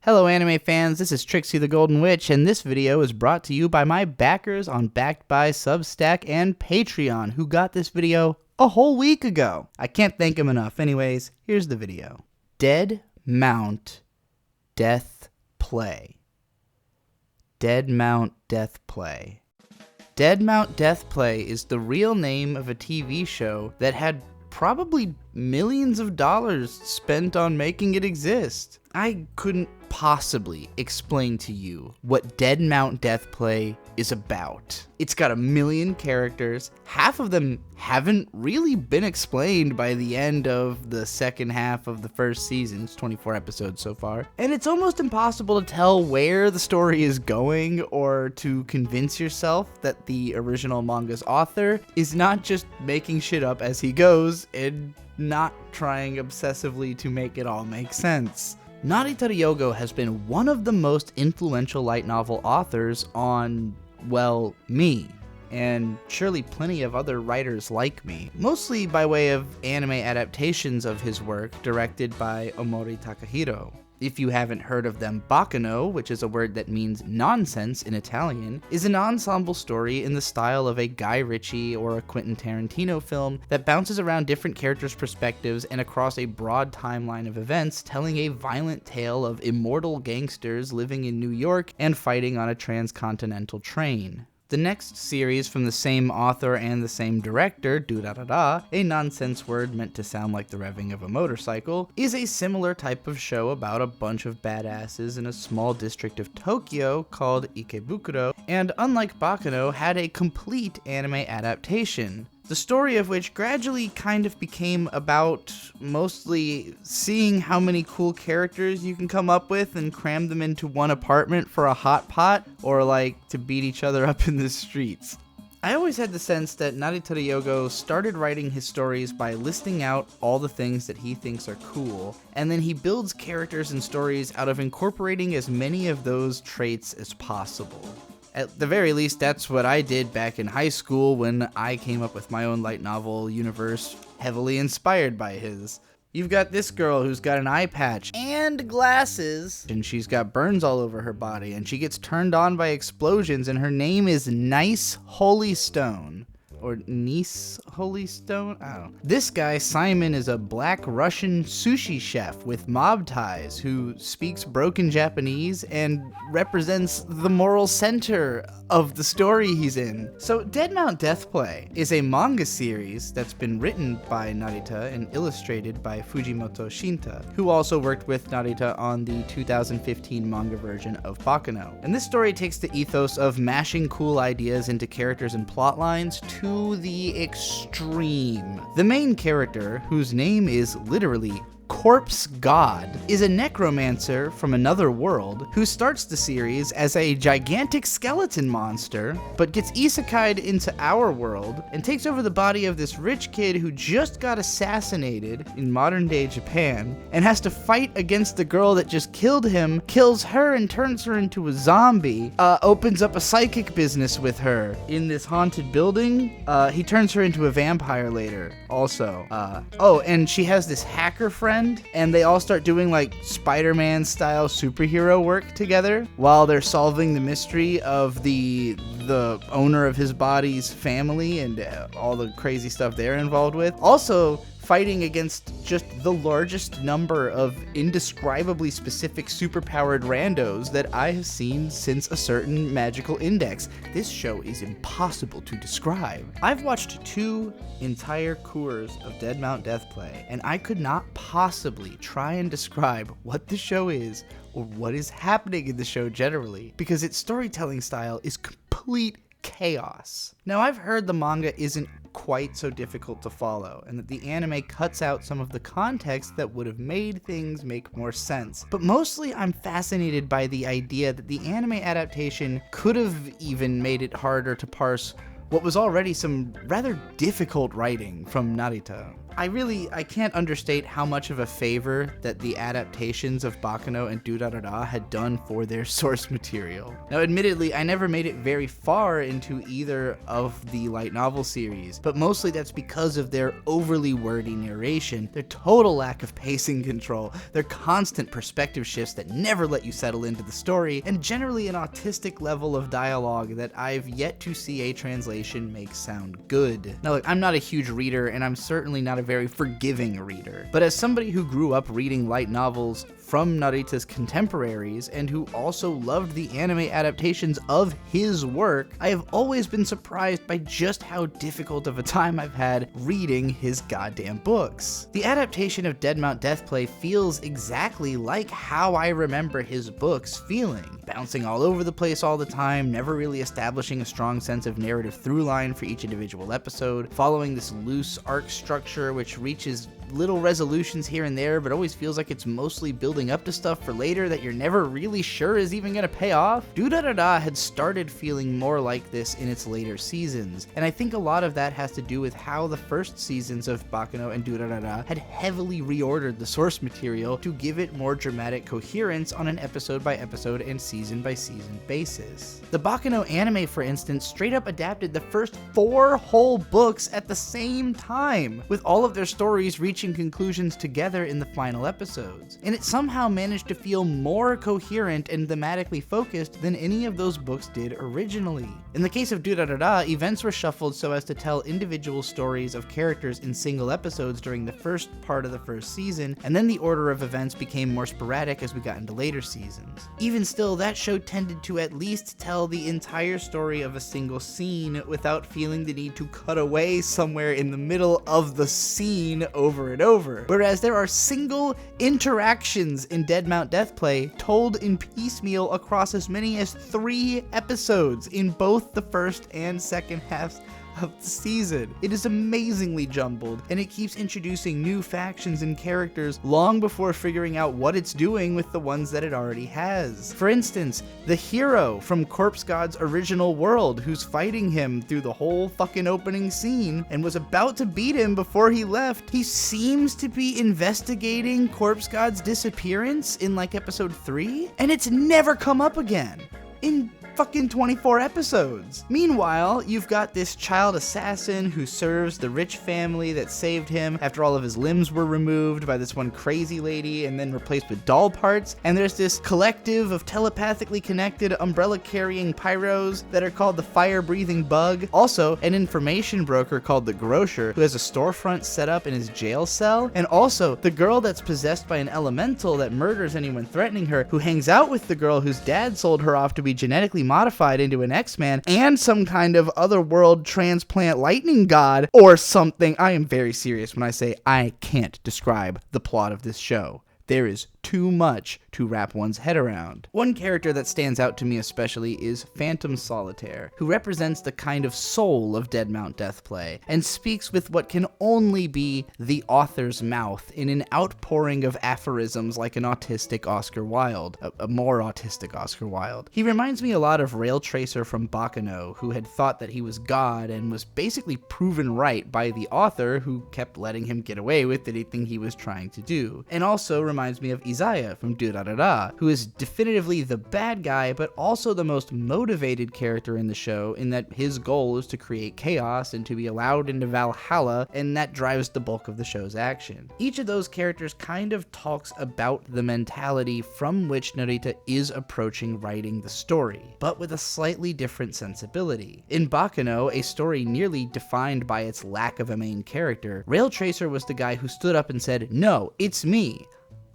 Hello anime fans, this is Trixie the Golden Witch, and this video is brought to you by my backers on Backed by Substack and Patreon, who got this video a whole week ago. I can't thank them enough. Anyways, here's the video. Dead Mount Death Play. Dead Mount Death Play. Dead Mount Death Play is the real name of a TV show that had probably millions of dollars spent on making it exist. I couldn't possibly explain to you what Dead Mount Death Play is about. It's got 1 million characters. Half of them haven't really been explained by the end of the second half of the first season. It's 24 episodes so far. And it's almost impossible to tell where the story is going or to convince yourself that the original manga's author is not just making shit up as he goes and not trying obsessively to make it all make sense. Narita Ryogo has been one of the most influential light novel authors on, well, me, and surely plenty of other writers like me, mostly by way of anime adaptations of his work directed by Omori Takahiro. If you haven't heard of them, Baccano, which is a word that means nonsense in Italian, is an ensemble story in the style of a Guy Ritchie or a Quentin Tarantino film that bounces around different characters' perspectives and across a broad timeline of events, telling a violent tale of immortal gangsters living in New York and fighting on a transcontinental train. The next series from the same author and the same director, Durarara, a nonsense word meant to sound like the revving of a motorcycle, is a similar type of show about a bunch of badasses in a small district of Tokyo called Ikebukuro, and unlike Baccano, had a complete anime adaptation. The story of which gradually kind of became about mostly seeing how many cool characters you can come up with and cram them into one apartment for a hot pot, or like to beat each other up in the streets. I always had the sense that Narita Ryogo started writing his stories by listing out all the things that he thinks are cool, and then he builds characters and stories out of incorporating as many of those traits as possible. At the very least, that's what I did back in high school when I came up with my own light novel universe heavily inspired by his. You've got this girl who's got an eye patch and glasses, and she's got burns all over her body, and she gets turned on by explosions, and her name is Nice Holy Stone. Or Nice Holy Stone? I don't know. This guy, Simon, is a black Russian sushi chef with mob ties who speaks broken Japanese and represents the moral center of the story he's in. So Dead Mount Death Play is a manga series that's been written by Narita and illustrated by Fujimoto Shinta, who also worked with Narita on the 2015 manga version of Baccano. And this story takes the ethos of mashing cool ideas into characters and plot lines to the extreme. The main character, whose name is literally Corpse God, is a necromancer from another world who starts the series as a gigantic skeleton monster, but gets isekai'd into our world and takes over the body of this rich kid who just got assassinated in modern day Japan and has to fight against the girl that just killed him, kills her and turns her into a zombie, opens up a psychic business with her in this haunted building. He turns her into a vampire later also. And she has this hacker friend, and they all start doing like Spider-Man style superhero work together while they're solving the mystery of the owner of his body's family and all the crazy stuff they're involved with. Also fighting against just the largest number of indescribably specific superpowered randos that I have seen since a certain magical index. This show is impossible to describe. I've watched 2 entire cours of Dead Mount Death Play, and I could not possibly try and describe what the show is or what is happening in the show generally, because its storytelling style is complete chaos. Now, I've heard the manga isn't quite so difficult to follow, and that the anime cuts out some of the context that would have made things make more sense. But mostly I'm fascinated by the idea that the anime adaptation could have even made it harder to parse what was already some rather difficult writing from Narita. I can't understate how much of a favor that the adaptations of Baccano and Durarara had done for their source material. Now, admittedly, I never made it very far into either of the light novel series, but mostly that's because of their overly wordy narration, their total lack of pacing control, their constant perspective shifts that never let you settle into the story, and generally an autistic level of dialogue that I've yet to see a translation make sound good. Now look, I'm not a huge reader, and I'm certainly not a very forgiving reader, but as somebody who grew up reading light novels from Narita's contemporaries and who also loved the anime adaptations of his work, I have always been surprised by just how difficult of a time I've had reading his goddamn books. The adaptation of Deadmount Deathplay feels exactly like how I remember his books feeling, bouncing all over the place all the time, never really establishing a strong sense of narrative through line for each individual episode, following this loose arc structure which reaches little resolutions here and there, but always feels like it's mostly building up to stuff for later that you're never really sure is even gonna pay off. Durarara had started feeling more like this in its later seasons, and I think a lot of that has to do with how the first seasons of Baccano and Durarara had heavily reordered the source material to give it more dramatic coherence on an episode by episode and season by season basis. The Baccano anime, for instance, straight up adapted the first 4 whole books at the same time, with all of their stories reaching conclusions together in the final episodes, and it somehow managed to feel more coherent and thematically focused than any of those books did originally. In the case of Durarara, events were shuffled so as to tell individual stories of characters in single episodes during the first part of the first season, and then the order of events became more sporadic as we got into later seasons. Even still, that show tended to at least tell the entire story of a single scene without feeling the need to cut away somewhere in the middle of the scene over and over, whereas there are single interactions in Deadmount Deathplay told in piecemeal across as many as 3 episodes in both the first and second halves of the season. It is amazingly jumbled, and it keeps introducing new factions and characters long before figuring out what it's doing with the ones that it already has. For instance, the hero from Corpse God's original world, who's fighting him through the whole fucking opening scene and was about to beat him before he left, he seems to be investigating Corpse God's disappearance in like episode 3, and it's never come up again in fucking 24 episodes. Meanwhile, you've got this child assassin who serves the rich family that saved him after all of his limbs were removed by this one crazy lady and then replaced with doll parts, and there's this collective of telepathically connected umbrella-carrying pyros that are called the Fire-Breathing Bug. Also, an information broker called the Grocer who has a storefront set up in his jail cell, and also the girl that's possessed by an elemental that murders anyone threatening her, who hangs out with the girl whose dad sold her off to be genetically modified into an X-Man, and some kind of otherworld transplant lightning god or something. I am very serious when I say I can't describe the plot of this show. There is too much to wrap one's head around. One character that stands out to me especially is Phantom Solitaire, who represents the kind of soul of Deadmount Deathplay, and speaks with what can only be the author's mouth in an outpouring of aphorisms like an autistic Oscar Wilde, a more autistic Oscar Wilde. He reminds me a lot of Rail Tracer from Baccano, who had thought that he was God and was basically proven right by the author, who kept letting him get away with anything he was trying to do. And also reminds me of Izaya from Durarara, who is definitively the bad guy, but also the most motivated character in the show, in that his goal is to create chaos and to be allowed into Valhalla, and that drives the bulk of the show's action. Each of those characters kind of talks about the mentality from which Narita is approaching writing the story, but with a slightly different sensibility. In Baccano, a story nearly defined by its lack of a main character, Rail Tracer was the guy who stood up and said, "No, it's me.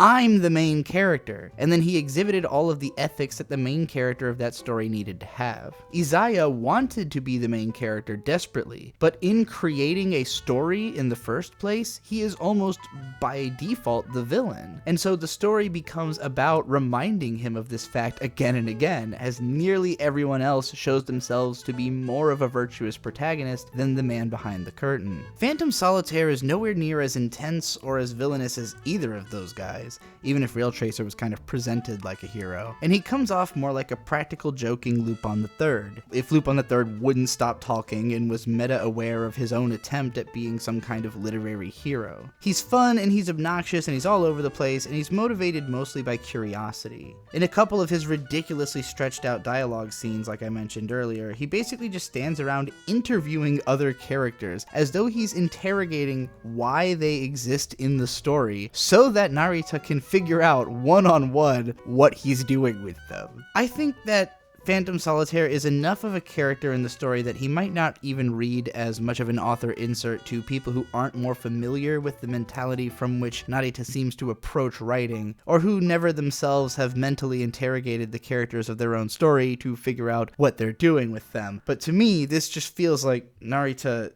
I'm the main character," and then he exhibited all of the ethics that the main character of that story needed to have. Izaya wanted to be the main character desperately, but in creating a story in the first place, he is almost by default the villain. And so the story becomes about reminding him of this fact again and again, as nearly everyone else shows themselves to be more of a virtuous protagonist than the man behind the curtain. Phantom Solitaire is nowhere near as intense or as villainous as either of those guys, eyes, even if Rail Tracer was kind of presented like a hero. And he comes off more like a practical joking Lupin III, if Lupin III wouldn't stop talking and was meta-aware of his own attempt at being some kind of literary hero. He's fun and he's obnoxious and he's all over the place, and he's motivated mostly by curiosity. In a couple of his ridiculously stretched out dialogue scenes, like I mentioned earlier, he basically just stands around interviewing other characters as though he's interrogating why they exist in the story so that Narita can figure out one-on-one what he's doing with them. I think that Phantom Solitaire is enough of a character in the story that he might not even read as much of an author insert to people who aren't more familiar with the mentality from which Narita seems to approach writing, or who never themselves have mentally interrogated the characters of their own story to figure out what they're doing with them. But to me, this just feels like Narita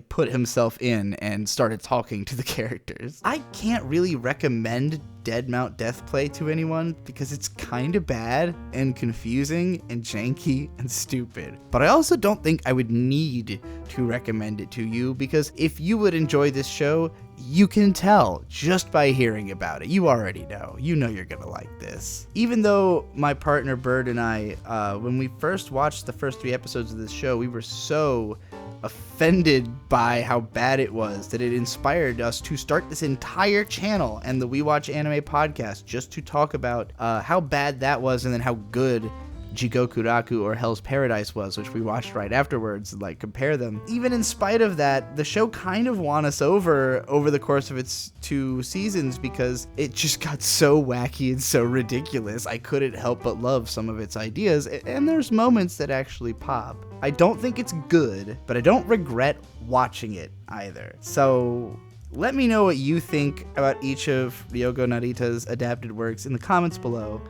put himself in and started talking to the characters. I can't really recommend Dead Mount Deathplay to anyone because it's kinda bad and confusing and janky and stupid. But I also don't think I would need to recommend it to you, because if you would enjoy this show, you can tell just by hearing about it. You already know. You know you're gonna like this. Even though my partner Bird and I, when we first watched the first 3 episodes of this show, we were so offended by how bad it was that it inspired us to start this entire channel and the We Watch Anime podcast just to talk about how bad that was and then how good Jigoku Raku or Hell's Paradise was, which we watched right afterwards, and compare them. Even in spite of that, the show kind of won us over the course of its 2 seasons because it just got so wacky and so ridiculous. I couldn't help but love some of its ideas, and there's moments that actually pop. I don't think it's good, but I don't regret watching it either. So let me know what you think about each of Ryogo Narita's adapted works in the comments below,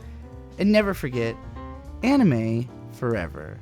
and never forget, anime forever.